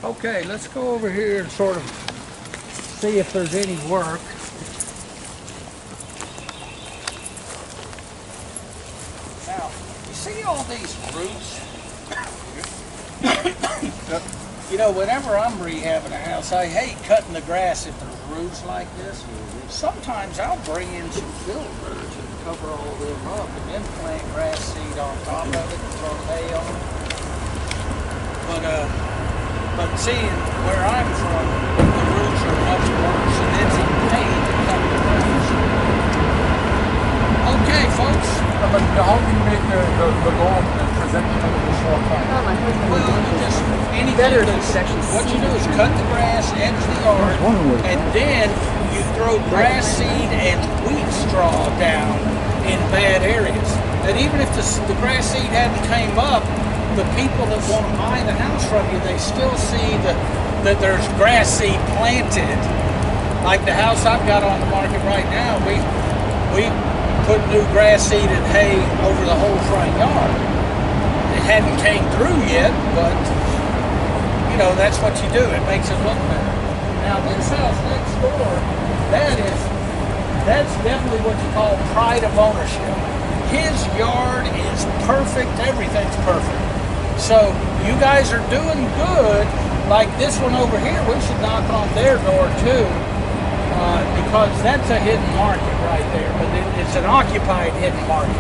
Okay, let's go over here and sort of see if there's any work. Now, you see all these roots? You know, whenever I'm rehabbing a house, I hate cutting the grass if there's roots like this. Sometimes I'll bring in some filbert to cover all them up and then plant grass seed on top of it and throw hay on it. But seeing where I'm from, the roots are much worse and it's a pain to cut the grass. Okay, folks. But how do you make the lawn and present it in a short time? Well, you just, what you do is cut the grass, edge the yard, and then you throw grass seed and wheat straw down in bad areas. And even if the grass seed hadn't came up, the people that want to buy the house from you, they still see that there's grass seed planted. Like the house I've got on the market right now, we put new grass seed and hay over the whole front yard. It hadn't came through yet, but you know, that's what you do. It makes it look better. Now this house next door, that's definitely what you call pride of ownership. His yard is perfect, everything's perfect. So you guys are doing good. Like this one over here, we should knock on their door too. Because that's a hidden market right there, but it's an occupied hidden market.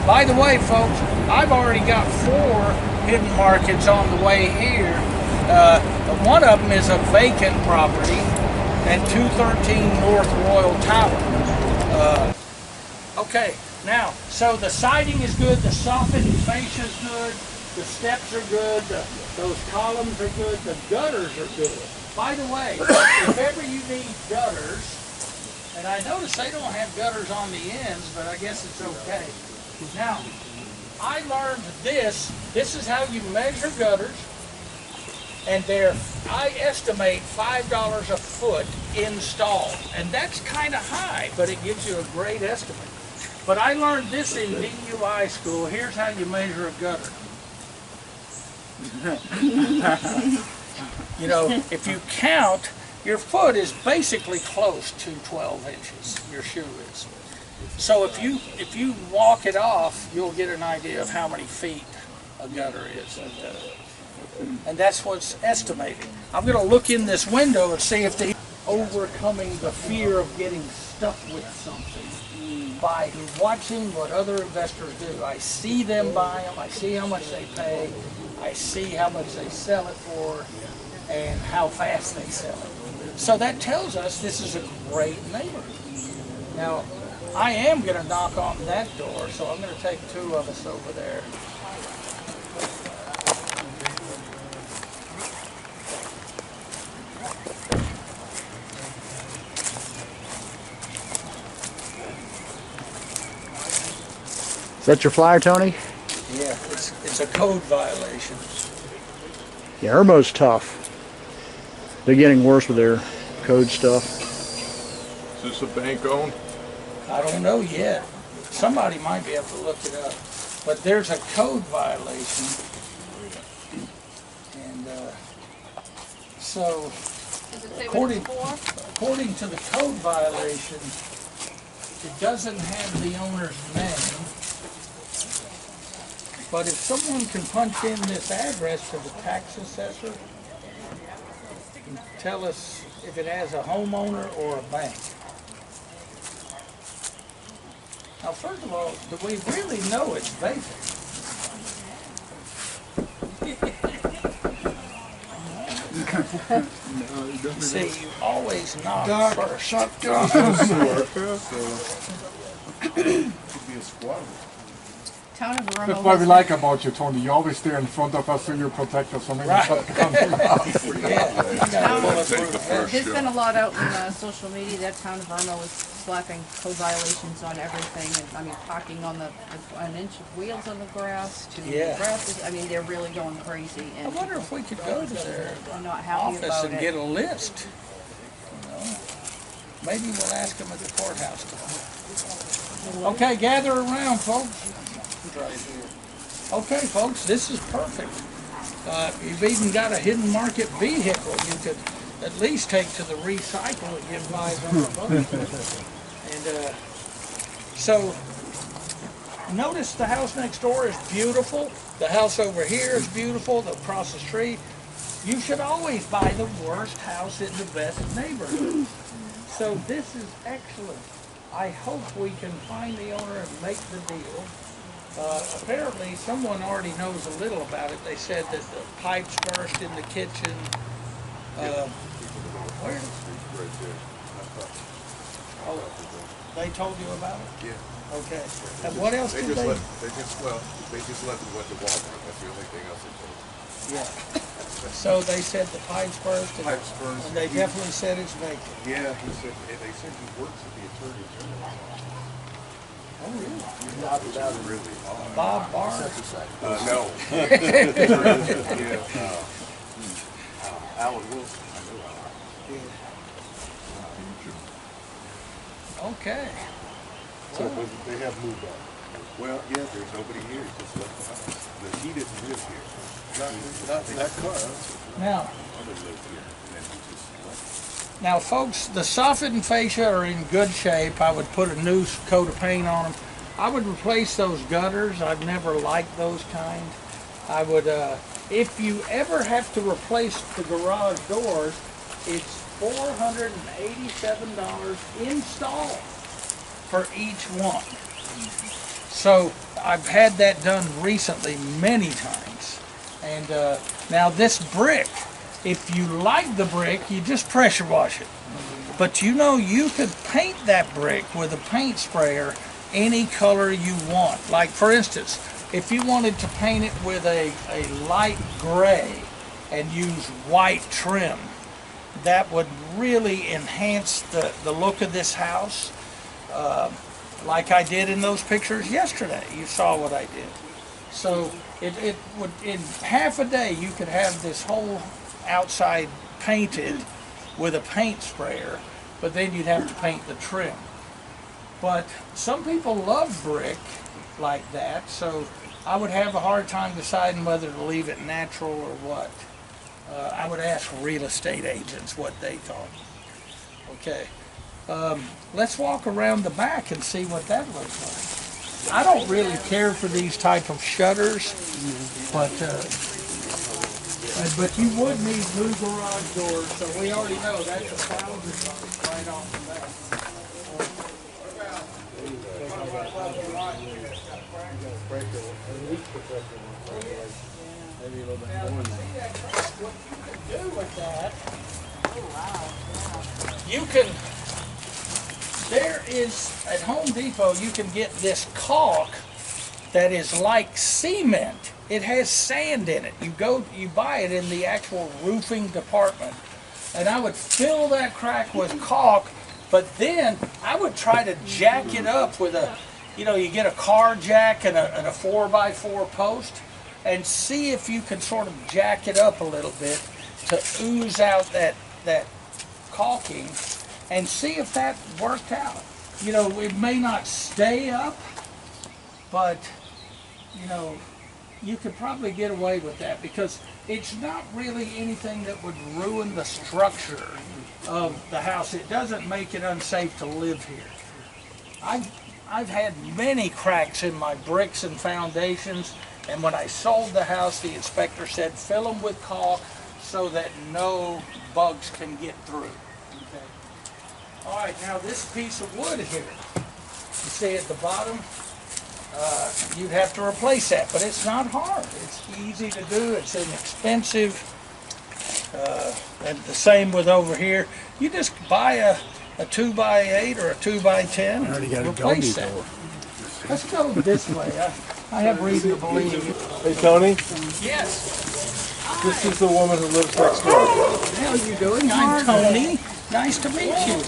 By the way, folks, I've already got 4 hidden markets on the way here. One of them is a vacant property and 213 North Royal Tower. Okay, now, so the siding is good, the soffit and fascia is good, the steps are good, those columns are good, the gutters are good. By the way, if ever you need gutters, and I notice they don't have gutters on the ends, but I guess it's okay. Now, I learned this is how you measure gutters, and I estimate $5 a foot installed. And that's kind of high, but it gives you a great estimate. But I learned this in DUI school. Here's how you measure a gutter. You know, if you count, your foot is basically close to 12 inches, your shoe is. So if you walk it off, you'll get an idea of how many feet a gutter is. And that's what's estimated. I'm going to look in this window and see if they're overcoming the fear of getting stuck with something by watching what other investors do. I see them buy them, I see how much they pay, I see how much they sell it for, and how fast they sell it. So that tells us this is a great neighborhood. Now, I am going to knock on that door, so I'm going to take 2 of us over there. Is that your flyer, Tony? Yeah, it's a code violation. Yeah, Irmo's tough. They're getting worse with their code stuff. Is this a bank owned? I don't know yet. Somebody might be able to look it up. But there's a code violation. And so, according to the code violation, it doesn't have the owner's name. But if someone can punch in this address to the tax assessor and tell us if it has a homeowner or a bank. Now, first of all, do we really know it's vacant? See, you always knock first. Shut down. That's what we like about you, Tony. You always stay in front of us so you protect us from any shut down. There's been a lot out in social media that town of Irmo is slapping code violations on everything. And, I mean, parking on an inch of wheels on the grass to grass. I mean, they're really going crazy. And I wonder if we could go to their not happy office about and get a list. You know, maybe we'll ask them at the courthouse tomorrow. Okay, gather around, folks. Right here. Okay, folks, this is perfect. You've even got a hidden market vehicle you could at least take to the recycle and give $500. And so notice the house next door is beautiful. The house over here is beautiful. Across the street. You should always buy the worst house in the best neighborhood. So this is excellent. I hope we can find the owner and make the deal. Apparently, someone already knows a little about it. They said that the pipes burst in the kitchen. Where? Oh, they told you about it? Yeah. Okay. And what else did they? They just left it with the water. That's the only thing else they told us. Yeah. So they said the pipes burst, and, Pipes burst. and they definitely said it's vacant. Yeah, he said, they said he works at the Attorney General's office. Oh, really? Which is really odd. Bob Barr? No. Yeah, Alan Wilson. I know Alan. Okay. So they have moved on. Well, yeah, there's nobody here. He just left the house. But he didn't live here. Not in that car. Now, Mother lived here, and then he just left. now, folks, the soffit and fascia are in good shape. I would put a new coat of paint on them. I would replace those gutters. I've never liked those kind. I would, if you ever have to replace the garage doors, it's $487 install for each one. So I've had that done recently many times. And now this brick, if you like the brick, you just pressure wash it. But you know, you could paint that brick with a paint sprayer any color you want. Like for instance, if you wanted to paint it with a light gray and use white trim, that would really enhance the look of this house. Like I did in those pictures yesterday. You saw what I did. So it would, in half a day, you could have this whole outside painted with a paint sprayer, but then you'd have to paint the trim. But some people love brick like that, so I would have a hard time deciding whether to leave it natural or what. I would ask real estate agents what they thought. Okay. Let's walk around the back and see what that looks like. I don't really care for these type of shutters, but you would need new garage doors, so we already know that's $1,000 right off the bat. What you can do with that, you can, there is, at Home Depot, you can get this caulk that is like cement. It has sand in it. You buy it in the actual roofing department. And I would fill that crack with caulk, but then I would try to jack it up with a, you know, you get a car jack and a 4x4 post, and see if you can sort of jack it up a little bit to ooze out that caulking, and see if that worked out. You know, it may not stay up, but, you know, you could probably get away with that because it's not really anything that would ruin the structure of the house. It doesn't make it unsafe to live here. I've had many cracks in my bricks and foundations, and when I sold the house, the inspector said fill them with caulk so that no bugs can get through. Okay. All right, now this piece of wood here, you see at the bottom, you'd have to replace that, but it's not hard. It's easy to do. It's inexpensive. And the same with over here. You just buy a 2x8 or a 2x10 and replace that. Let's go this way. I have reason to believe. Hey Tony, Yes. this is the woman who lives next door. How are you doing? I'm Tony. Nice to meet you.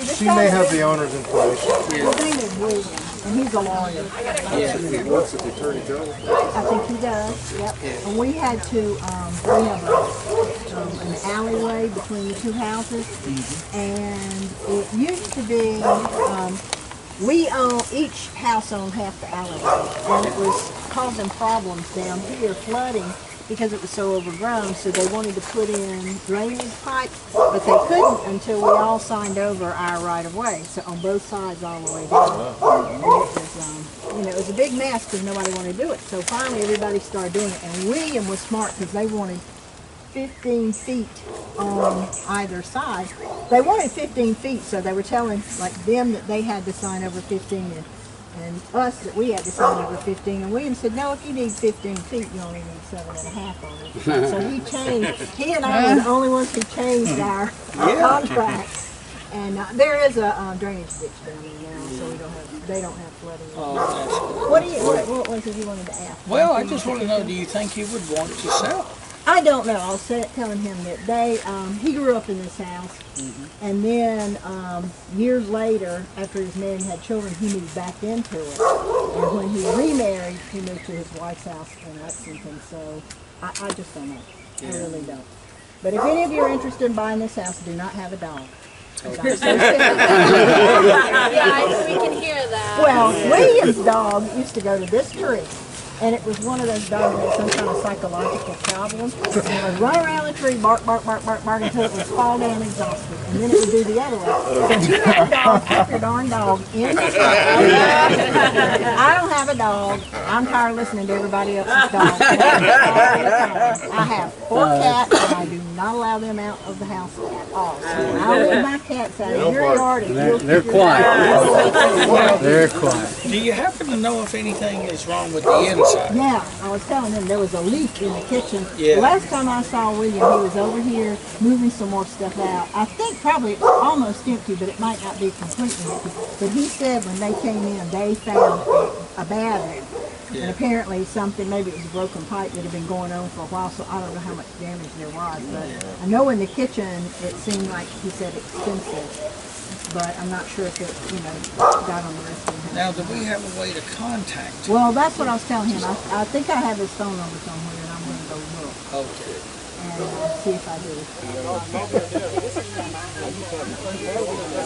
She may have the owner's information. His name is William, and he's a lawyer. He works at the Attorney General. I think he does, yep. And we had to, we have an alleyway between the two houses, and it used to be, each house owned half the alleyway, and it was causing problems down here, flooding, because it was so overgrown, so they wanted to put in drainage pipes, but they couldn't until we all signed over our right-of-way, so on both sides all the way down. And it was, you know, it was a big mess because nobody wanted to do it. So finally everybody started doing it, and William was smart because they wanted 15 feet on either side. They wanted 15 feet, so they were telling like them that they had to sign over 15 and us that we had to sign over 15. And William said, no, if you need 15 feet, you only need 7.5 on it. So he changed. He and I were the only ones who changed our contract. And there is a drainage ditch down there now, so we don't have. They don't have flooding. Oh, that's good. What was it you wanted to ask? Well, I just want to know, do you think he would want to sell? I don't know. I was telling him that he grew up in this house, and then years later, after his married and had children, he moved back into it. And when he remarried, he moved to his wife's house in Lexington. So I just don't know. I really don't. But if any of you are interested in buying this house, do not have a dog. Yeah, we can hear that. Well, William's dog used to go to this tree. And it was one of those dogs that had some kind of psychological problem. And it would run around the tree, bark, bark, bark, bark, bark, until it would fall down exhausted. And then it would do the other way. So you have a dog, keep your darn dog in the tree. I don't have a dog. I'm tired of listening to everybody else's dog. I have 4 cats, and I do not allow them out of the house at all. So I'll leave my cats out of your yard. And They're quiet. They're quiet. Do you happen to know if anything is wrong with the inside? Yeah, I was telling him there was a leak in the kitchen. Yeah. The last time I saw William, he was over here moving some more stuff out. I think probably it's almost empty, but it might not be completely empty. But he said when they came in, they found a battery. And apparently something, maybe it was a broken pipe that had been going on for a while, so I don't know how much damage there was. But I know in the kitchen, it seemed like he said expensive. But I'm not sure if it, got on the rest of the house. Now, do we have a way to contact him? Well, that's what I was telling him. I think I have his phone number somewhere, and I'm going to go look Okay. and see if I do.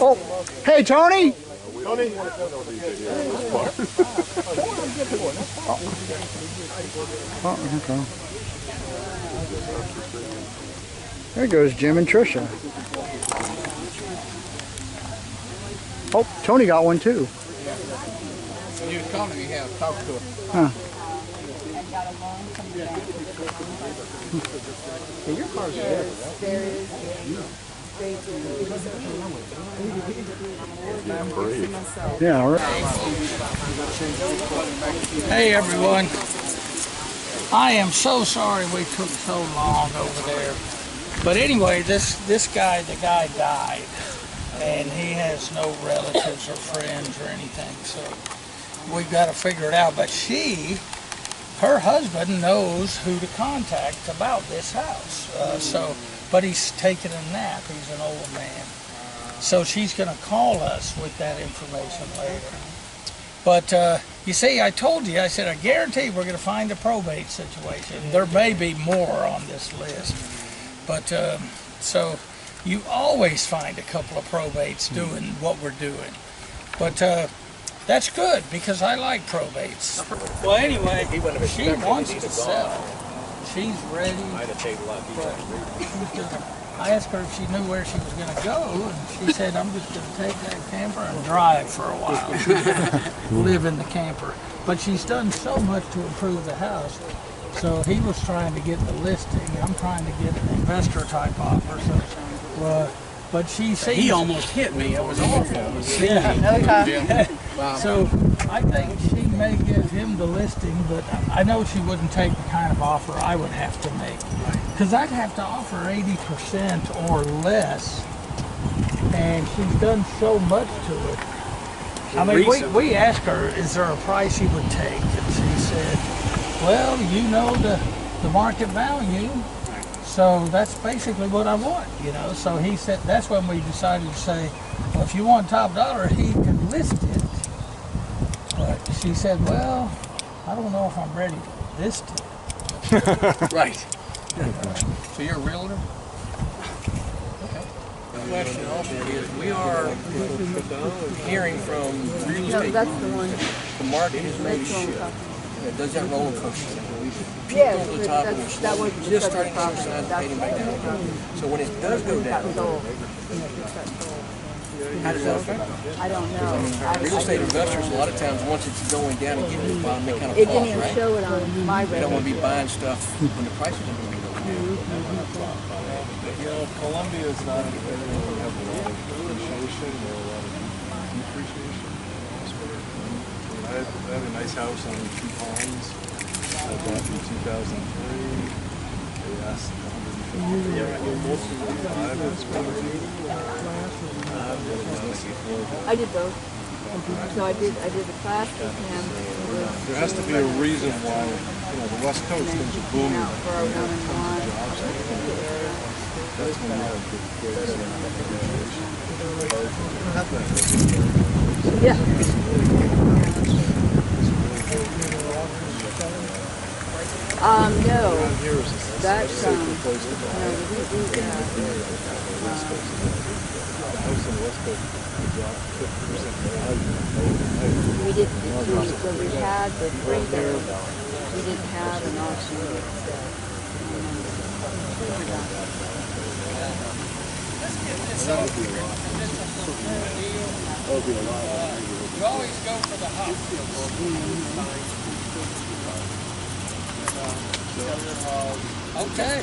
Oh, hey, Tony. Oh, okay. There goes Jim and Trisha. Oh, Tony got one too. You call me, yeah, talk to him. Huh. Your car's there, Yeah, right. Hey, everyone. I am so sorry we took so long over there. But anyway, the guy died. And he has no relatives or friends or anything, so we've got to figure it out. But her husband knows who to contact about this house. But he's taking a nap. He's an old man. So she's going to call us with that information later. But you see, I told you, I said, I guarantee we're going to find a probate situation. There may be more on this list. But so you always find a couple of probates doing what we're doing. But that's good because I like probates. Well, anyway, she wants to sell. She's ready. I asked her if she knew where she was going to go, and she said, I'm just going to take that camper and drive for a while. Live in the camper. But she's done so much to improve the house. So he was trying to get the listing. I'm trying to get an investor type offer. So, but she seems... He almost hit me. It was awful. Yeah. Wow. So I think she may give him the listing, but I know she wouldn't take the kind of offer I would have to make. Because I'd have to offer 80% or less. And she's done so much to it. I mean, we asked her, is there a price he would take? And she said, well, you know the market value. So that's basically what I want, So he said, that's when we decided to say, well, if you want top dollar, he can list it. But she said, well, I don't know if I'm ready to list it. Right. So you're a realtor? Okay. The question also is, we are hearing from real estate. That's the one. The market has made a shift. It does that roller coaster thing. We peak Yeah, over the top and that we're wasn't just the starting to subject understand property. heading back down again. So when it does go down, how does that affect us? I don't know. Real estate investors, a lot of times, once it's going down and getting to the bottom, they kind of It pause, didn't even right? show it on my You don't want to be record. buying stuff when the prices are going to be going down. You know, Columbia is not an area where we have a lot of appreciation or a lot of depreciation. I had a nice house on Two Palms. I bought in 2003. They asked I did both. So I did the class with him. There has to be a reason why, you know, the West Coast things are booming. Out for our one-on-one. That's when you have good appreciation. Yeah. No. That's no, we didn't do when we had the freezer, we didn't have an auction. You always go for the hot. Okay.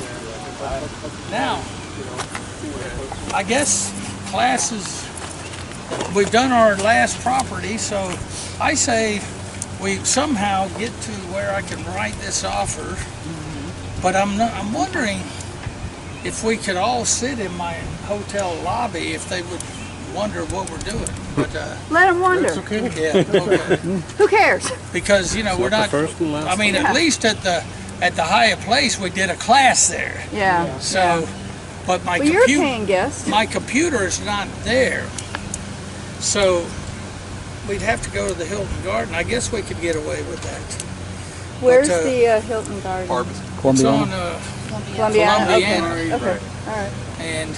Now, I guess classes, we've done our last property, so I say we somehow get to where I can write this offer, but I'm wondering if we could all sit in my hotel lobby, if they would wonder what we're doing. But Let them wonder. yeah, okay. Who cares? Because we're not. I mean, at least at the Hyatt Place, we did a class there. Yeah. So, but my Well, you're a paying guest. my computer is not there. So we'd have to go to the Hilton Garden. I guess we could get away with that. Where's But, the Hilton Garden? It's on Columbiana. Columbiana. Okay. All right. and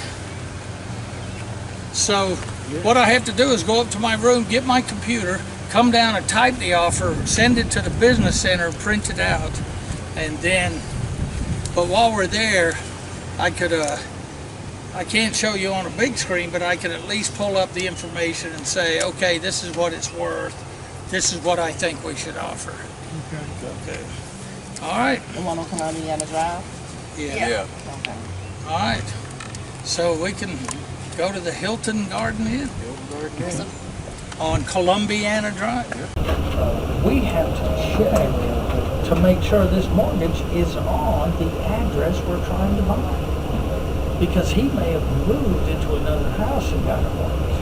so what I have to do is go up to my room, get my computer, come down and type the offer, send it to the business center, print it out, and then, but while we're there, I could, I can't show you on a big screen, but I can at least pull up the information and say, okay, this is what it's worth. This is what I think we should offer. Okay. All right. The one on Columbiana Drive? Yeah. Okay. All right. So we can go to the Hilton Garden Inn on Columbiana Drive. We have to check to make sure this mortgage is on the address we're trying to buy. Because he may have moved into another house and got a mortgage.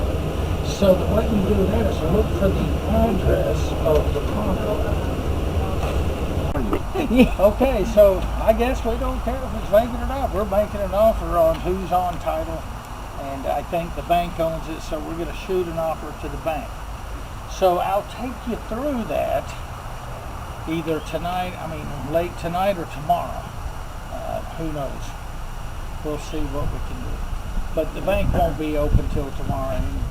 So the way we do that is look for the address of the property. Okay, so I guess we don't care if it's vacant or not. We're making an offer on who's on title, and I think the bank owns it, so we're going to shoot an offer to the bank. So I'll take you through that either tonight, late tonight or tomorrow. Who knows? We'll see what we can do. But the bank won't be open till tomorrow anyway.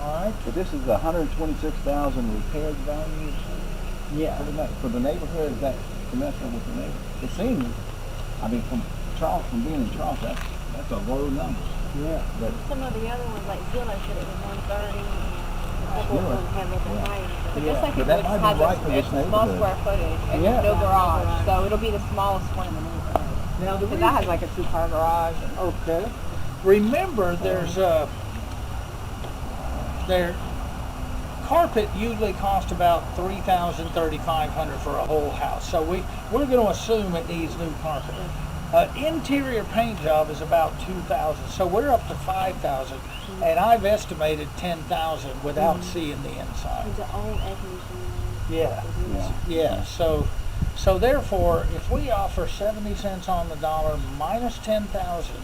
All right? But this is 126,000 repaired value. Yeah. For the neighborhood, is that commensurate with the neighborhood? It seems, from being in Charleston, that's a low number. Yeah. But Some of the other ones, like Zillow said it was 130, and a couple of them had a little bit higher. But Yeah. this, I think, But that might be right for this it's small neighborhood. square footage, and Yeah. no garage, so it'll be the smallest one in the neighborhood. Now the Because that has like a 2-car garage. Okay. Remember, there's carpet usually costs about $3,000, $3,500 for a whole house. So we're going to assume it needs new carpet. Interior paint job is about $2,000. So we're up to $5,000, and I've estimated $10,000 without seeing the inside. It's an old air conditioning. Yeah. So therefore, if we offer 70 cents on the dollar minus 10,000,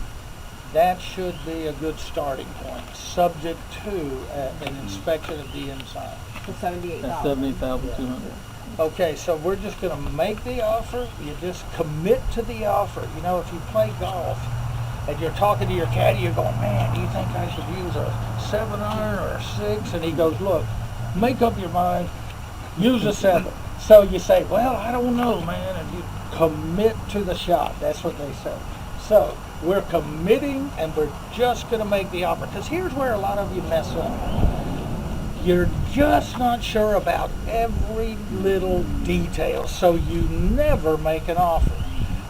that should be a good starting point, subject to an inspection of the inside. For $78. that's 78,200. Okay, so we're just going to make the offer. You just commit to the offer. You know, if you play golf and you're talking to your caddy, you're going, man, do you think I should use a 7-iron or a 6? And he goes, look, make up your mind, use a 7. So you say, well, I don't know, man, and you commit to the shot. That's what they say. So we're committing, and we're just going to make the offer. Because here's where a lot of you mess up. You're just not sure about every little detail, so you never make an offer.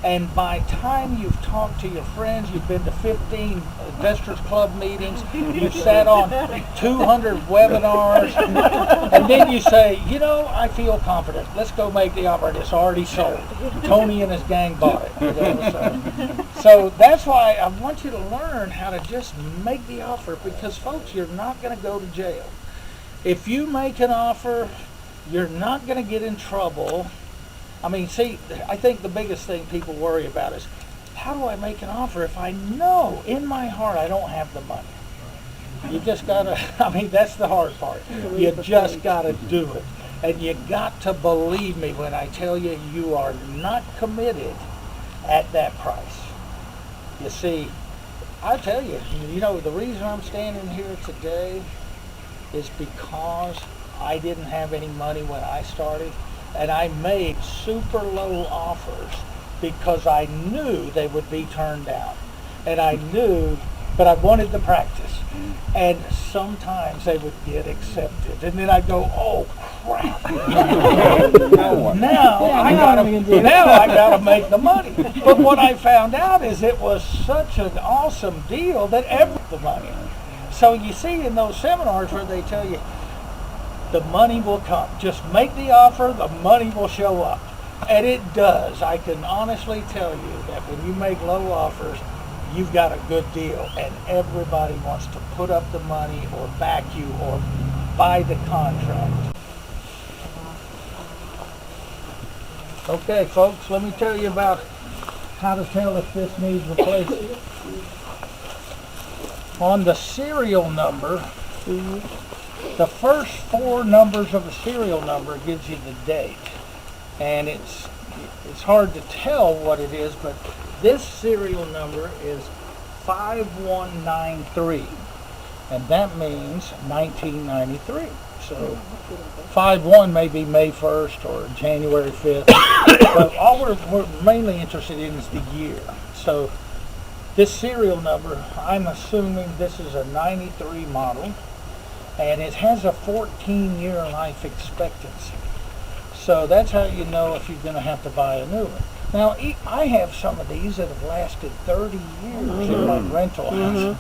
And by time you've talked to your friends, you've been to 15 Investors Club meetings, you've sat on 200 webinars, and then you say, you know, I feel confident. Let's go make the offer. It's already sold. Tony and his gang bought it. You know, so that's why I want you to learn how to just make the offer, because, folks, you're not going to go to jail. If you make an offer, you're not going to get in trouble. I mean, see, I think the biggest thing people worry about is, how do I make an offer if I know in my heart I don't have the money? You just gotta, I mean, that's the hard part. You just gotta do it. And you got to believe me when I tell you, you are not committed at that price. You see, I tell you, you know, the reason I'm standing here today is because I didn't have any money when I started. And I made super low offers because I knew they would be turned down. And I knew, but I wanted the practice. And sometimes they would get accepted. And then I'd go, oh, crap. now I gotta make the money. But what I found out is it was such an awesome deal that the money. So you see in those seminars where they tell you, the money will come. Just make the offer, the money will show up. And it does. I can honestly tell you that when you make low offers, you've got a good deal. And everybody wants to put up the money or back you or buy the contract. Okay, folks, let me tell you about how to tell if this needs replacing. On the serial number, the first 4 numbers of the serial number gives you the date, and it's hard to tell what it is, but this serial number is 5193, and that means 1993. So 51 may be May 1st or January 5th, but all we're mainly interested in is the year. So this serial number, I'm assuming this is a 93 model. And it has a 14-year life expectancy. So that's how you know if you're going to have to buy a new one. Now, I have some of these that have lasted 30 years in my rental house.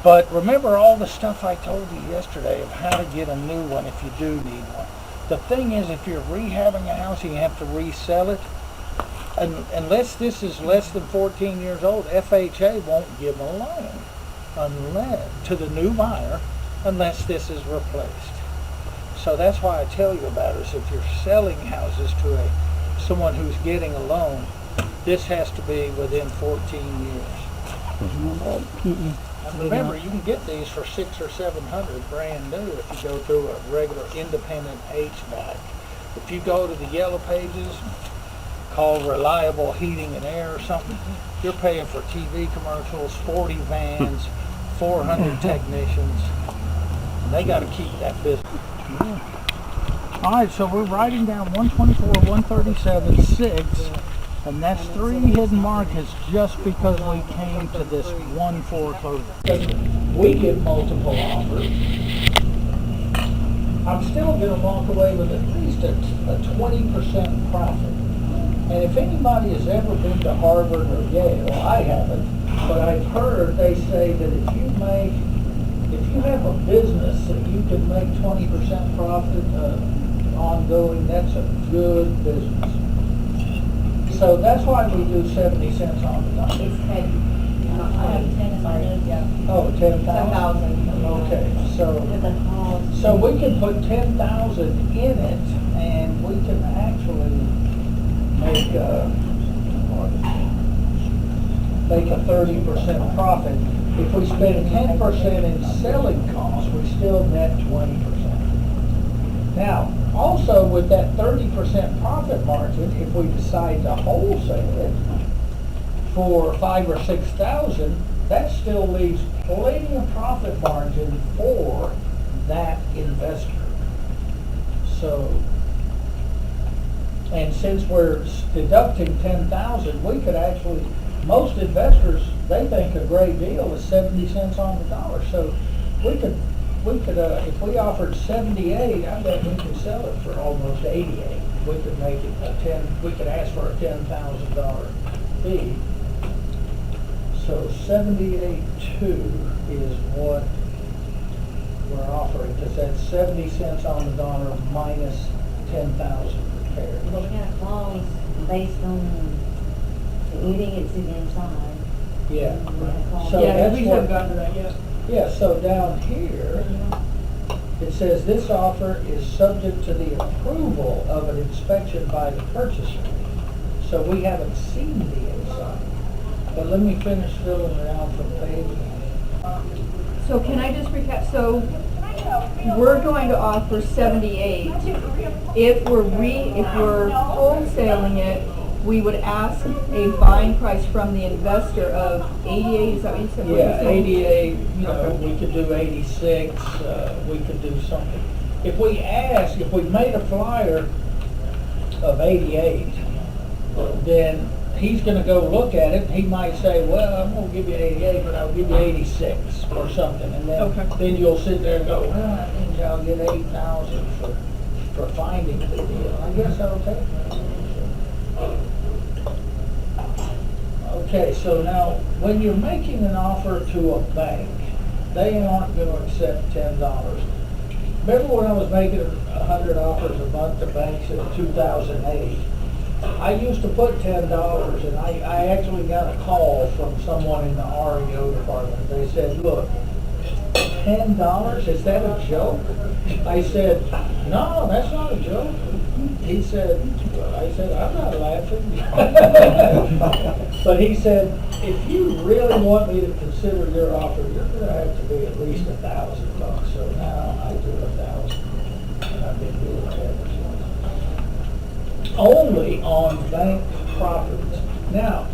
But remember all the stuff I told you yesterday of how to get a new one if you do need one. The thing is, if you're rehabbing a house and you have to resell it, unless this is less than 14 years old, FHA won't give a loan to the new buyer unless this is replaced. So that's why I tell you about it, is if you're selling houses to someone who's getting a loan, this has to be within 14 years. And remember, you can get these for $600 or $700 brand new if you go through a regular independent HVAC. If you go to the yellow pages, called Reliable Heating and Air or something, you're paying for TV commercials, 40 vans, 400 technicians. They got to keep that business. All right, so we're writing down 124, 137, 6, and that's 3 hidden markets just because we came to this one foreclosure. We get multiple offers. I'm still going to walk away with at least a 20% profit. And if anybody has ever been to Harvard or Yale, I haven't, but I've heard they say that if you have a business that you can make 20% profit ongoing, that's a good business. So that's why we do 70 cents on the dollar. It's 10. I have 10 in my notes, yeah. Oh, 10,000? 10,000. Okay, so we can put 10,000 in it, and we can actually make a 30% profit. If we spend 10% in selling costs, we still net 20%. Now, also with that 30% profit margin, if we decide to wholesale it for $5,000 or $6,000, that still leaves plenty of profit margin for that investor. So And since we're deducting 10,000, we could actually, most investors, they think a great deal is 70 cents on the dollar. So we could, if we offered 78, I bet we could sell it for almost 88. We could make it we could ask for a $10,000 fee. So 78.2 is what we're offering, because that's 70 cents on the dollar minus 10,000 repairs. But we got a clause based on the idiots inside. Yeah. So Yeah, that's we what- haven't gotten to that yet. Yeah, so down here, it says this offer is subject to the approval of an inspection by the purchaser. So we haven't seen the inside. But let me finish filling it out from page. So can I just recap? So we're going to offer 78. If we're wholesaling it, we would ask a buying price from the investor of 88. Is that what you said? Yeah, 88, we could do 86, we could do something. If we made a flyer of 88, then he's gonna go look at it, and he might say, well, I'm gonna give you 88, but I'll give you 86 or something, and then you'll sit there and go, well, I think I'll get 8,000 for finding the deal. I guess that'll take it. Okay, so now, when you're making an offer to a bank, they aren't gonna accept $10. Remember when I was making 100 offers a month to banks in 2008? I used to put $10, and I actually got a call from someone in the REO department. They said, look, $10, is that a joke? I said, no, that's not a joke. I said, I'm not laughing. But he said, if you really want me to consider your offer, you're going to have to be at least $1,000. So now I do 1,000. And I've been doing that ever since. Only on bank properties. Now,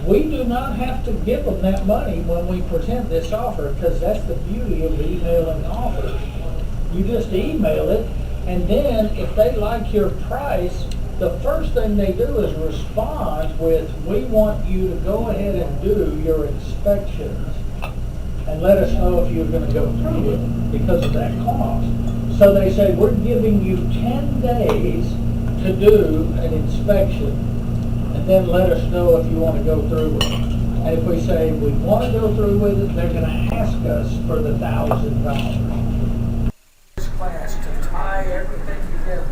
we do not have to give them that money when we present this offer, because that's the beauty of emailing offers. You just email it, and then if they like your price, the first thing they do is respond with, we want you to go ahead and do your inspections and let us know if you're going to go through with it because of that cost. So they say, we're giving you 10 days to do an inspection, and then let us know if you want to go through with it. And if we say we want to go through with it, they're going to ask us for the $1,000. This class to tie everything together.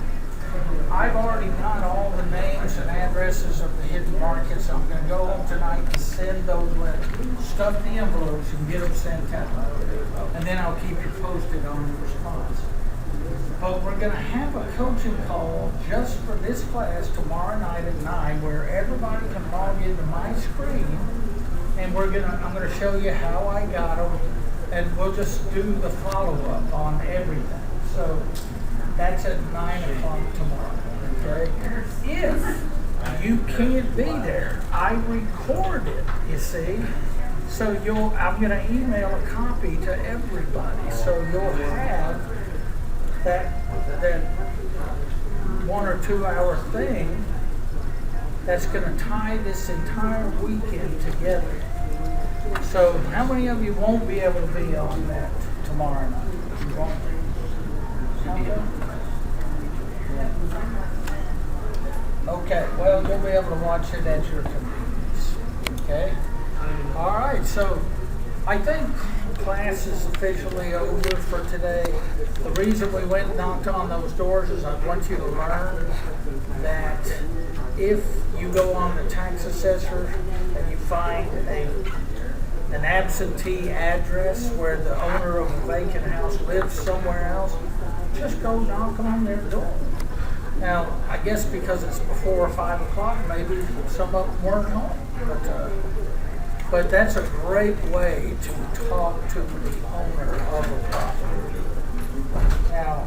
I've already got all the names and addresses of the hidden markets. I'm going to go home tonight and send those letters, stuff the envelopes and get them sent out. And then I'll keep you posted on the response. But we're going to have a coaching call just for this class tomorrow night at 9, where everybody can log into my screen, and I'm going to show you how I got them, and we'll just do the follow-up on everything. So that's at 9 o'clock tomorrow. Okay? If you can't be there, I record it. You see. So I'm going to email a copy to everybody, so you'll have that 1 or 2 hour thing that's going to tie this entire weekend together. So how many of you won't be able to be on that tomorrow night? You won't be? Okay, well, you'll be able to watch it at your convenience. Okay? All right, so I think class is officially over for today. The reason we went and knocked on those doors is I want you to learn that if you go on the tax assessor and you find an absentee address where the owner of a vacant house lives somewhere else, just go knock on their door. Now, I guess because it's before 5 o'clock, maybe some of them weren't home. But that's a great way to talk to the owner of a property. Now,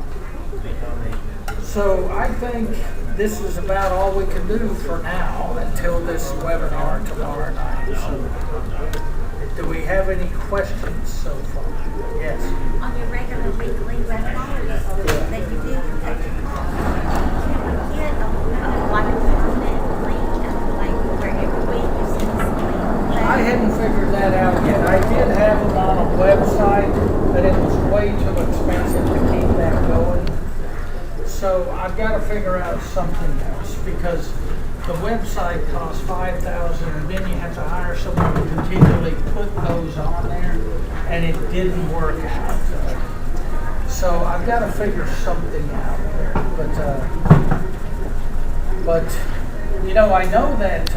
so I think this is about all we can do for now until this webinar tomorrow night. So, do we have any questions so far? Yes. On your regular weekly webinars that you do for coaching calls, get a something else because the website costs $5,000 and then you have to hire someone to continually put those on there, and it didn't work out. So I've got to figure something out there. But you know, I know that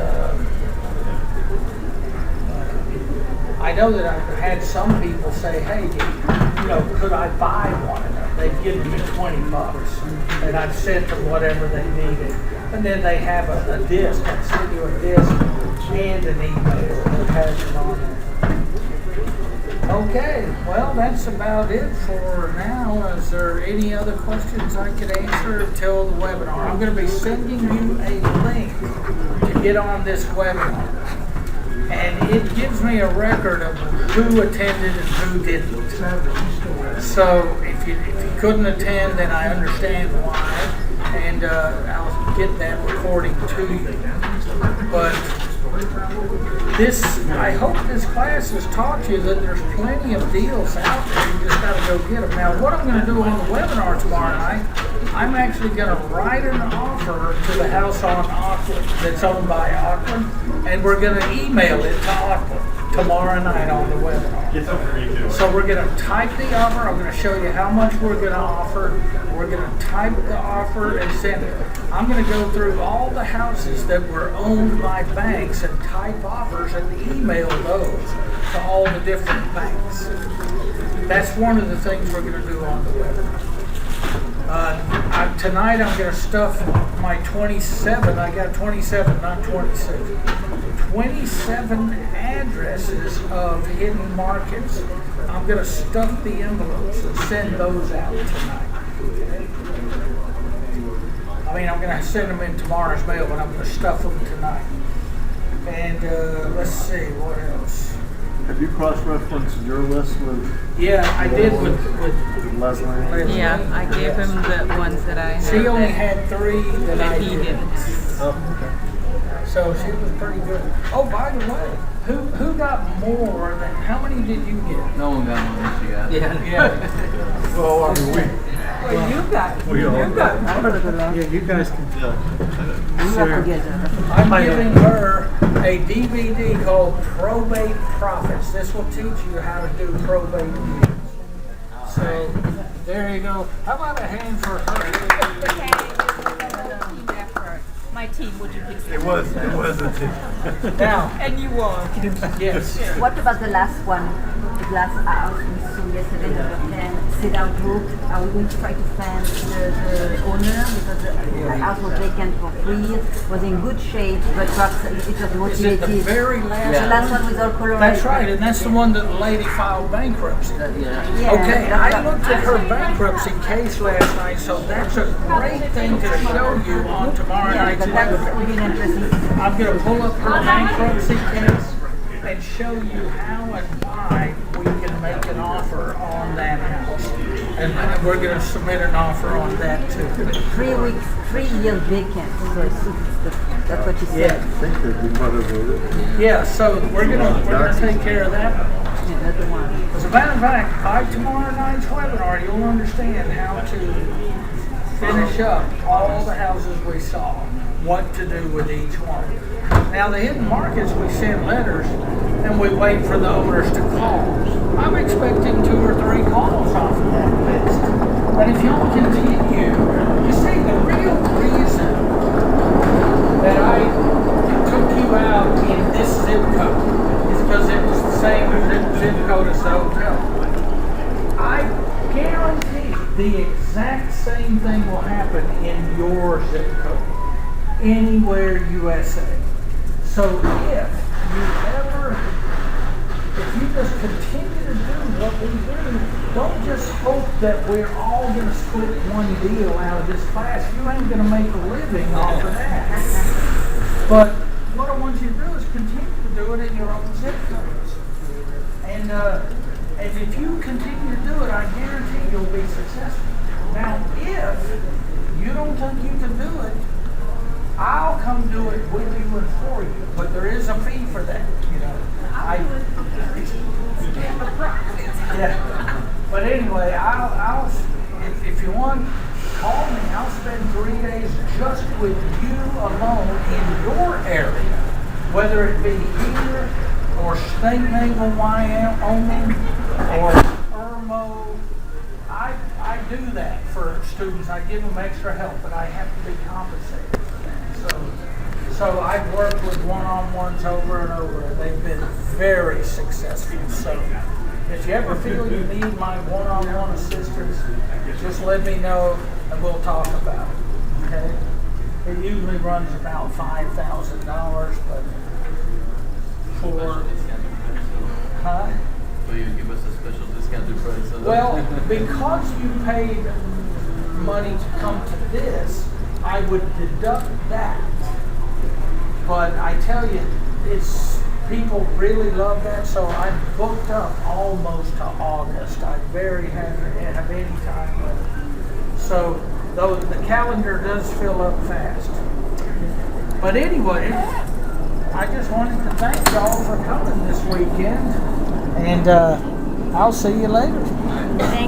I've had some people say, hey, you know, could I buy one of them? They've given me $20 and I've sent them whatever they needed. And then they have a disc. I send you a disc and an email that has it on there. Okay, well, that's about it for now. Is there any other questions I could answer until the webinar? I'm going to be sending you a link to get on this webinar. And it gives me a record of who attended and who didn't. So if you couldn't attend, then I understand why, and I'll get that recording to you. But I hope this class has taught you that there's plenty of deals out there. You just got to go get them. Now, what I'm going to do on the webinar tomorrow night, I'm actually going to write an offer to the house on Auckland that's owned by Auckland, and we're going to email it to Auckland tomorrow night on the webinar. So we're going to type the offer. I'm going to show you how much we're going to offer. We're going to type the offer and send it. I'm going to go through all the houses that were owned by banks and type offers and email those to all the different banks. That's one of the things we're going to do on the webinar. Tonight I'm going to stuff my 27, I got 27, not 26, 27 addresses of hidden markets. I'm going to stuff the envelopes and send those out tonight. I mean, I'm going to send them in tomorrow's mail, but I'm going to stuff them tonight. And let's see, what else? Have you cross-referenced your list with? Yeah, I did with Leslie. Yeah, I gave him the ones that I had. She only had 3 that I he didn't. Oh, okay. So she was pretty good. Oh, by the way, who got more than, how many did you get? No one got more than she got. Yeah. Well, I mean, Well, you got. we all got. Yeah, you guys can share. I'm giving her a DVD called Probate Profits. This will teach you how to do probate deals. So, there you go. How about a hand for her? My team, would you please? It was a team. Now, And you won. yes. What about the last one? The last house we saw yesterday, number 10, Cedar Brook. Are we going to try to find the owner? Because the house was vacant for 3 years, was in good shape, but perhaps it was Is it motivated. the very last The last one with all color. That's right, and that's the one that the lady filed bankruptcy. Yeah, Okay, I looked at her bankruptcy case last night, so that's a great thing to show you on tomorrow night's but that's webinar. really interesting. I'm going to pull up her bankruptcy case and show you how and why we can make an offer on that house. And we're going to submit an offer on that too. 3 weeks, 3 years vacant. So that's what you said. Yeah. I think they'd be motivated. Yeah, so we're gonna take care of that. Yeah, that's the one. As a matter of fact, by tomorrow night's webinar, you'll understand how to finish up all the houses we saw, what to do with each one. Now, the hidden markets, we send letters and we wait for the owners to call. I'm expecting 2 or 3 calls off of that list. But if you'll continue, you see, the real reason that I took you out in this zip code is because it was the same zip code as the hotel. I guarantee the exact same thing will happen in your zip code, anywhere USA. So if you just continue to do what we do, don't just hope that we're all going to split one deal out of this class. You ain't going to make a living off of that. But what I want you to do is continue to do it in your own zip codes. And if you continue to do it, I guarantee you'll be successful. Now, if you don't think you can do it, I'll come do it with you and for you. But there is a fee for that, you know. Yeah. But anyway, if you want, call me. I'll spend 3 days just with you alone in your area, whether it be here or Steenhaven, Wyoming, or Irmo. I do that for students. I give them extra help, but I have to be compensated for that. So I've worked with one-on-ones over and over, and they've been very successful. So if you ever feel you need my one-on-one assistance, just let me know and we'll talk about it. Okay? It usually runs about $5,000, but for So you give us a special discounted price? well, because you paid money to come to this, I would deduct that. But I tell you, people really love that, so I'm booked up almost to August. I very have any time left. So though the calendar does fill up fast. But anyway, I just wanted to thank y'all for coming this weekend, and I'll see you later.